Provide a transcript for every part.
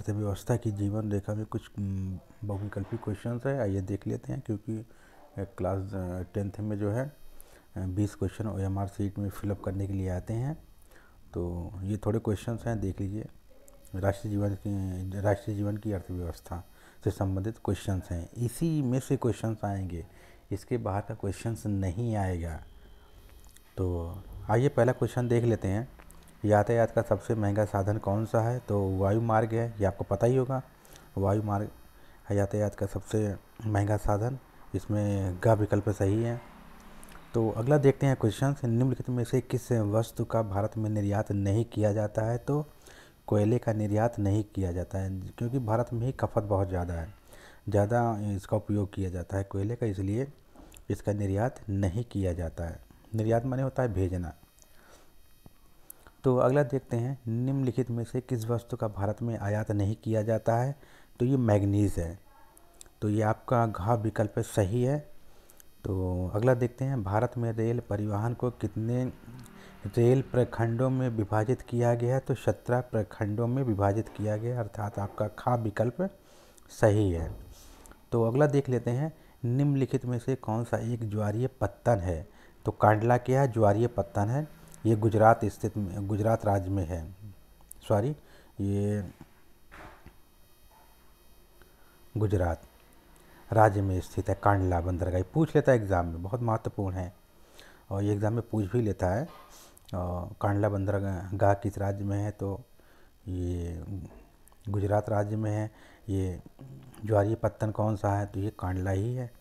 अर्थव्यवस्था की जीवन रेखा में कुछ बहुविकल्पी क्वेश्चंस है, आइए देख लेते हैं। क्योंकि क्लास 10th में जो है 20 क्वेश्चन OMR सीट में फिलअप करने के लिए आते हैं। तो ये थोड़े क्वेश्चंस हैं, देख लीजिए। राष्ट्रीय जीवन की अर्थव्यवस्था से संबंधित क्वेश्चंस हैं, इसी में से क्वेश्चंस आएंगे, इसके बाहर का क्वेश्चंस नहीं आएगा। तो आइए पहला क्वेश्चन देख लेते हैं। यातायात का सबसे महंगा साधन कौन सा है? तो वायु मार्ग है, ये आपको पता ही होगा। वायु मार्ग यातायात का सबसे महंगा साधन, इसमें ग विकल्प सही है। तो अगला देखते हैं क्वेश्चन, निम्नलिखित में से किस वस्तु का भारत में निर्यात नहीं किया जाता है? तो कोयले का निर्यात नहीं किया जाता है, क्योंकि भारत में ही खपत बहुत ज़्यादा है, ज़्यादा इसका उपयोग किया जाता है कोयले का, इसलिए इसका निर्यात नहीं किया जाता है। निर्यात माने होता है भेजना। तो अगला देखते हैं, निम्नलिखित में से किस वस्तु का भारत में आयात नहीं किया जाता है? तो ये मैग्नीज़ है, तो ये आपका घ विकल्प सही है। तो अगला देखते हैं, भारत में रेल परिवहन को कितने रेल प्रखंडों में विभाजित किया गया है? तो 17 प्रखंडों में विभाजित किया गया, अर्थात आपका ख विकल्प सही है। तो अगला देख लेते हैं, निम्नलिखित में से कौन सा एक ज्वारीय पत्तन है? तो कांडला क्या है? ज्वारीय पत्तन है। ये गुजरात राज्य में है, सॉरी ये गुजरात राज्य में स्थित है कांडला बंदरगाह। पूछ लेता है एग्ज़ाम में, बहुत महत्वपूर्ण है, और ये एग्ज़ाम में पूछ भी लेता है। कांडला बंदरगाह किस राज्य में है? तो ये गुजरात राज्य में है। ये ज्वारीय पत्तन कौन सा है? तो ये कांडला ही है।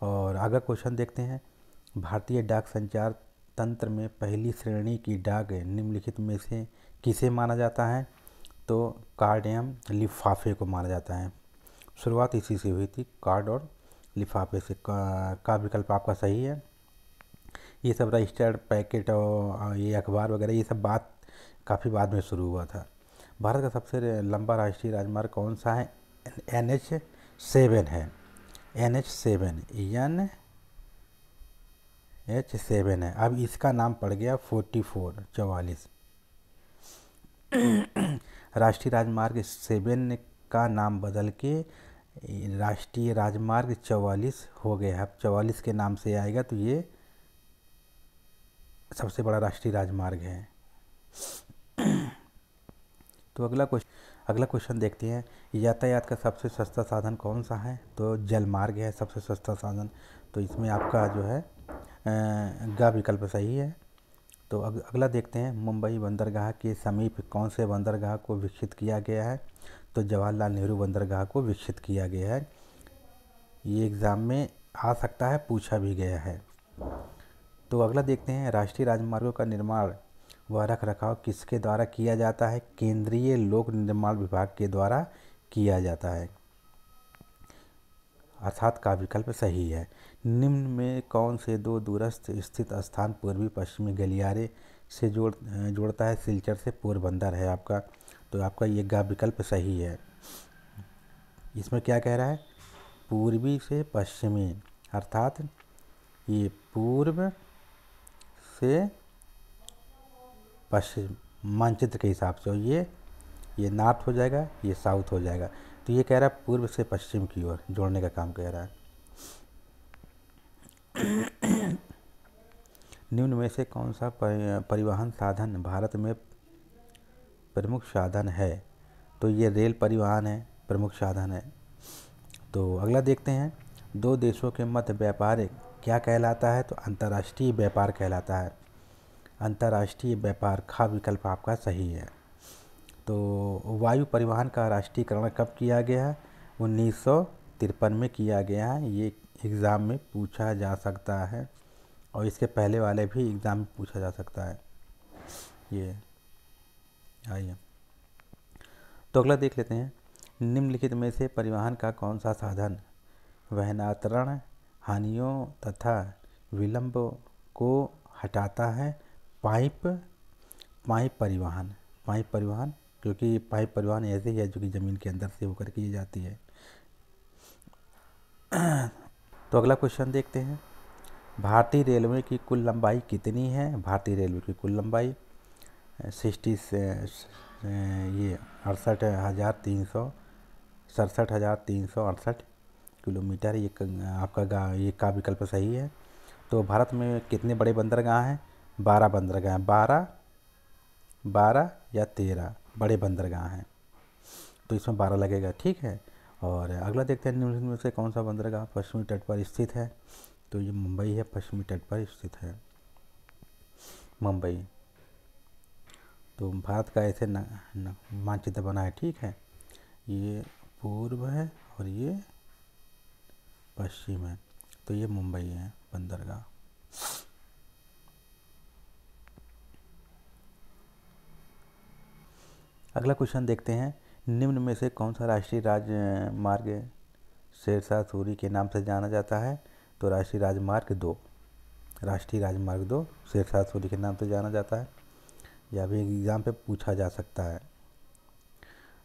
और अगला क्वेश्चन देखते हैं, भारतीय डाक संचार तंत्र में पहली श्रेणी की डाक निम्नलिखित में से किसे माना जाता है? तो कार्ड एवं लिफाफे को माना जाता है। शुरुआत इसी से हुई थी, कार्ड और लिफाफे से। का विकल्प आपका सही है। ये सब रजिस्टर्ड पैकेट और ये अखबार वगैरह, ये सब बात काफ़ी बाद में शुरू हुआ था। भारत का सबसे लंबा राष्ट्रीय राजमार्ग कौन सा है? NH7 है। NH7 है। अब इसका नाम पड़ गया 44। राष्ट्रीय राजमार्ग 7 का नाम बदल के राष्ट्रीय राजमार्ग 44 हो गया। अब 44 के नाम से आएगा, तो ये सबसे बड़ा राष्ट्रीय राजमार्ग है। तो अगला क्वेश्चन देखते हैं, यातायात का सबसे सस्ता साधन कौन सा है? तो जल मार्ग है सबसे सस्ता साधन। तो इसमें आपका जो है ग विकल्प सही है। तो अगला देखते हैं, मुंबई बंदरगाह के समीप कौन से बंदरगाह को विकसित किया गया है? तो जवाहरलाल नेहरू बंदरगाह को विकसित किया गया है। ये एग्ज़ाम में आ सकता है, पूछा भी गया है। तो अगला देखते हैं, राष्ट्रीय राजमार्गों का निर्माण व रखरखाव किसके द्वारा किया जाता है? केंद्रीय लोक निर्माण विभाग के द्वारा किया जाता है, अर्थात का विकल्प सही है। निम्न में कौन से दो दूरस्थ स्थित स्थान पूर्वी पश्चिमी गलियारे से जोड़ता है? सिलचर से पोरबंदर है आपका। तो आपका ये ग विकल्प सही है। इसमें क्या कह रहा है? पूर्वी से पश्चिमी, अर्थात ये पूर्व से पश्चिम मानचित्र के हिसाब से, और ये नॉर्थ हो जाएगा, ये साउथ हो जाएगा। तो ये कह रहा है पूर्व से पश्चिम की ओर जोड़ने का काम कह रहा है। निम्न में से कौन सा परिवहन साधन भारत में प्रमुख साधन है? तो ये रेल परिवहन है, प्रमुख साधन है। तो अगला देखते हैं, दो देशों के मध्य व्यापार क्या कहलाता है? तो अंतर्राष्ट्रीय व्यापार कहलाता है। अंतर्राष्ट्रीय व्यापार ख विकल्प आपका सही है। तो वायु परिवहन का राष्ट्रीयकरण कब किया गया है? 1953 में किया गया है। ये एग्ज़ाम में पूछा जा सकता है, और इसके पहले वाले भी एग्ज़ाम में पूछा जा सकता है। ये आइए, तो अगला देख लेते हैं, निम्नलिखित में से परिवहन का कौन सा साधन वहनांतरण हानियों तथा विलंब को हटाता है? पाइप परिवहन, क्योंकि पाइप परिवहन ऐसे ही है जो कि ज़मीन के अंदर से होकर की जाती है। तो अगला क्वेश्चन देखते हैं, भारतीय रेलवे की कुल लंबाई कितनी है? भारतीय रेलवे की कुल लंबाई ये 67,368 किलोमीटर। ये ये का विकल्प सही है। तो भारत में कितने बड़े बंदरगाह हैं? 12 बंदरगाह हैं। 12 या 13 बड़े बंदरगाह हैं, तो इसमें 12 लगेगा। ठीक है। और अगला देखते हैं, निम्नलिखित में से कौन सा बंदरगाह पश्चिमी तट पर स्थित है? तो ये मुंबई है, पश्चिमी तट पर स्थित है मुंबई। तो भारत का ऐसे मानचित्र बना है। ठीक है, ये पूर्व है और ये पश्चिम है, तो ये मुंबई है बंदरगाह। अगला क्वेश्चन देखते हैं, निम्न में से कौन सा राष्ट्रीय राजमार्ग शेरशाह सूरी के नाम से जाना जाता है? तो राष्ट्रीय राजमार्ग 2 शेरशाह सूरी के नाम से जाना जाता है। यह भी एग्ज़ाम पे पूछा जा सकता है।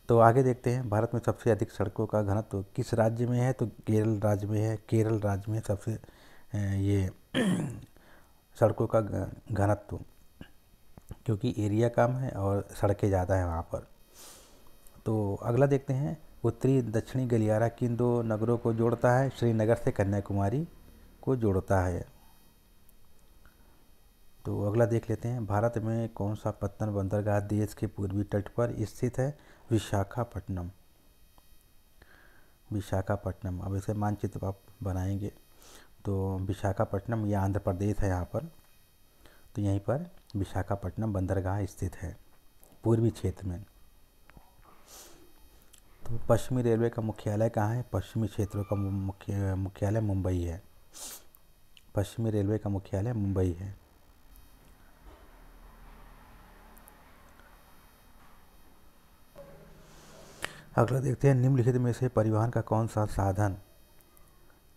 तो आगे देखते हैं, भारत में सबसे अधिक सड़कों का घनत्व किस राज्य में है? तो केरल राज्य में है। केरल राज्य में सबसे ये सड़कों का घनत्व, क्योंकि एरिया कम है और सड़कें ज़्यादा हैं वहाँ पर। तो अगला देखते हैं, उत्तरी दक्षिणी गलियारा किन 2 नगरों को जोड़ता है? श्रीनगर से कन्याकुमारी को जोड़ता है। तो अगला देख लेते हैं, भारत में कौन सा पत्तन बंदरगाह देश के पूर्वी तट पर स्थित है? विशाखापट्टनम। अब इसे मानचित्र आप बनाएंगे तो विशाखापट्टनम, ये आंध्र प्रदेश है यहाँ पर। तो यहीं पर विशाखापट्टनम बंदरगाह स्थित है पूर्वी क्षेत्र में। तो पश्चिमी रेलवे का मुख्यालय कहाँ है? पश्चिमी क्षेत्रों का मुख्यालय मुंबई है। पश्चिमी रेलवे का मुख्यालय मुंबई है। अगला देखते हैं, निम्नलिखित में से परिवहन का कौन सा साधन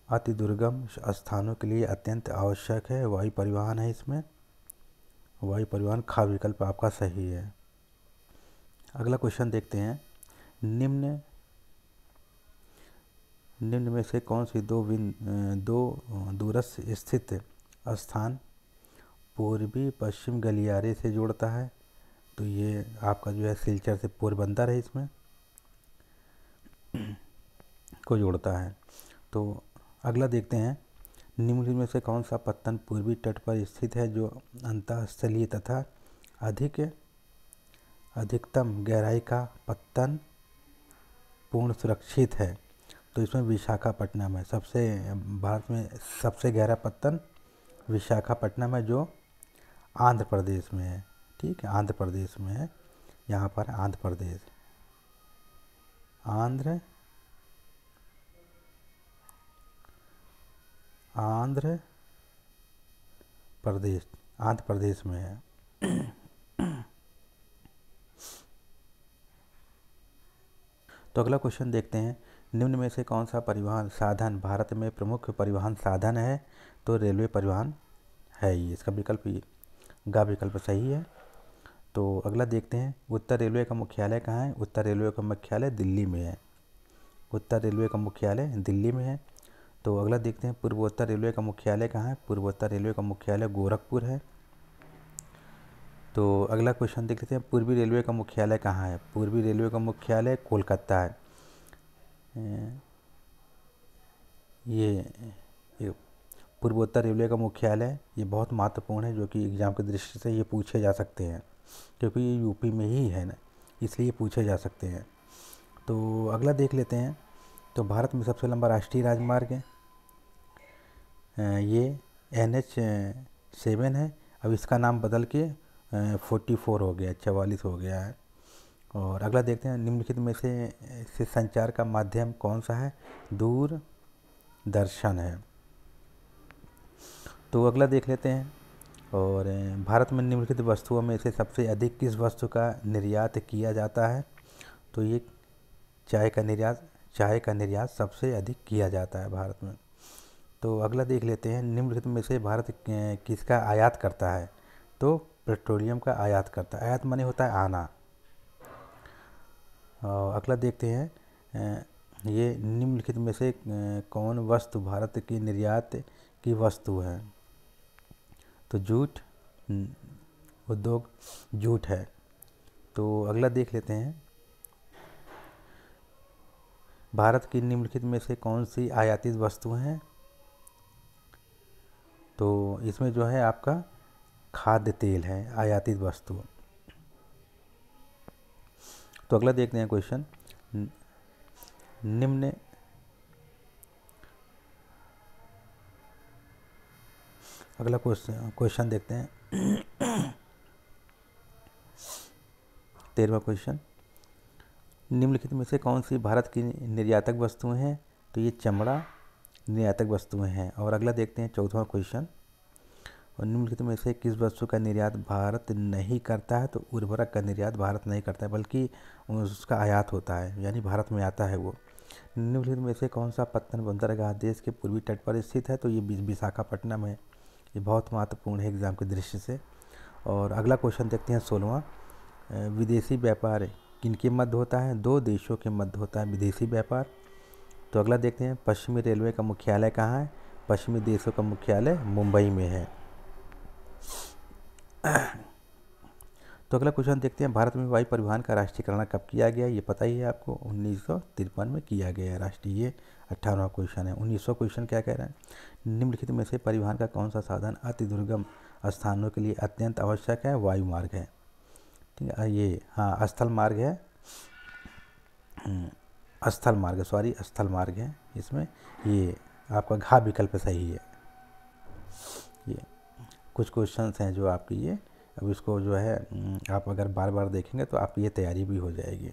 अति दुर्गम स्थानों के लिए अत्यंत आवश्यक है? वायु परिवहन है। इसमें वायु परिवहन खा विकल्प आपका सही है। अगला क्वेश्चन देखते हैं, निम्न में से कौन सी दो दूरस्थ स्थित स्थान पूर्वी पश्चिम गलियारे से जोड़ता है? तो ये आपका जो है सिलचर से पोरबंदर है, इसमें को जोड़ता है। तो अगला देखते हैं, निम्नलिखित में से कौन सा पत्तन पूर्वी तट पर स्थित है जो अंतःस्थलीय तथा अधिकतम गहराई का पत्तन पूर्ण सुरक्षित है? तो इसमें विशाखापट्टनम है। भारत में सबसे गहरा पत्तन विशाखापट्टनम है, जो आंध्र प्रदेश में है। ठीक है, आंध्र प्रदेश में है। यहाँ पर आंध्र प्रदेश में है। तो अगला क्वेश्चन देखते हैं, निम्न में से कौन सा परिवहन साधन भारत में प्रमुख परिवहन साधन है? तो रेलवे परिवहन है ये। इसका विकल्प सही है। तो अगला देखते हैं, उत्तर रेलवे का मुख्यालय कहाँ है? उत्तर रेलवे का मुख्यालय दिल्ली में है। उत्तर रेलवे का मुख्यालय दिल्ली में है। तो अगला देखते हैं, पूर्वोत्तर रेलवे का मुख्यालय कहाँ है? पूर्वोत्तर रेलवे का मुख्यालय गोरखपुर है। तो अगला क्वेश्चन देख लेते हैं, पूर्वी रेलवे का मुख्यालय कहाँ है? पूर्वी रेलवे का मुख्यालय कोलकाता है। ये पूर्वोत्तर रेलवे का मुख्यालय ये बहुत महत्वपूर्ण है, जो कि एग्ज़ाम की दृष्टि से ये पूछे जा सकते हैं, क्योंकि ये यूपी में ही है ना, इसलिए पूछे जा सकते हैं। तो अगला देख लेते हैं, तो भारत में सबसे लंबा राष्ट्रीय राजमार्ग है ये NH7 है। अब इसका नाम बदल के 44 हो गया, 44 हो गया है। और अगला देखते हैं, निम्नलिखित में से संचार का माध्यम कौन सा है? दूरदर्शन है। तो अगला देख लेते हैं, और भारत में निम्नलिखित वस्तुओं में से सबसे अधिक किस वस्तु का निर्यात किया जाता है? तो ये चाय का निर्यात सबसे अधिक किया जाता है भारत में। तो अगला देख लेते हैं, निम्नलिखित में से भारत किसका आयात करता है? तो पेट्रोलियम का आयात करता है। आयात माने होता है आना। अगला देखते हैं, ये निम्नलिखित में से कौन वस्तु भारत की निर्यात की वस्तु है? तो जूट उद्योग जूट है। तो अगला देख लेते हैं, भारत की निम्नलिखित में से कौन सी आयातित वस्तु हैं? तो इसमें जो है आपका खाद्य तेल है आयातित वस्तु। तो अगला देखते हैं क्वेश्चन, निम्न अगला क्वेश्चन देखते हैं 13वां क्वेश्चन, निम्नलिखित में से कौन सी भारत की निर्यातक वस्तुएं हैं? तो ये चमड़ा निर्यातक वस्तुएं हैं। और अगला देखते हैं 14वां क्वेश्चन, और निम्नलिखित में से किस वस्तु का निर्यात भारत नहीं करता है? तो उर्वरक का निर्यात भारत नहीं करता है, बल्कि उसका आयात होता है, यानी भारत में आता है वो। निम्नलिखित में से कौन सा पत्तन बंदरगाह देश के पूर्वी तट पर स्थित है? तो ये विशाखापट्टनम है। ये बहुत महत्वपूर्ण है एग्जाम के दृष्टि से। और अगला क्वेश्चन देखते हैं 16वां, विदेशी व्यापार किनके मध्य होता है? दो देशों के मध्य होता है विदेशी व्यापार। तो अगला देखते हैं, पश्चिमी रेलवे का मुख्यालय कहाँ है? पश्चिमी देशों का मुख्यालय मुंबई में है। तो अगला क्वेश्चन देखते हैं, भारत में वायु परिवहन का राष्ट्रीयकरण कब किया गया? ये पता ही है आपको, 1953 में किया गया है राष्ट्रीय। 18वां क्वेश्चन है। 19वां क्वेश्चन क्या कह रहा है, निम्नलिखित में से परिवहन का कौन सा साधन अति दुर्गम स्थानों के लिए अत्यंत आवश्यक है? वायु मार्ग है। ठीक है, ये हाँ स्थल मार्ग है, स्थल मार्ग है इसमें। ये आपका घा विकल्प सही है। ये कुछ क्वेश्चंस हैं जो आपकी ये, अब इसको जो है आप अगर बार बार देखेंगे तो आपकी ये तैयारी भी हो जाएगी।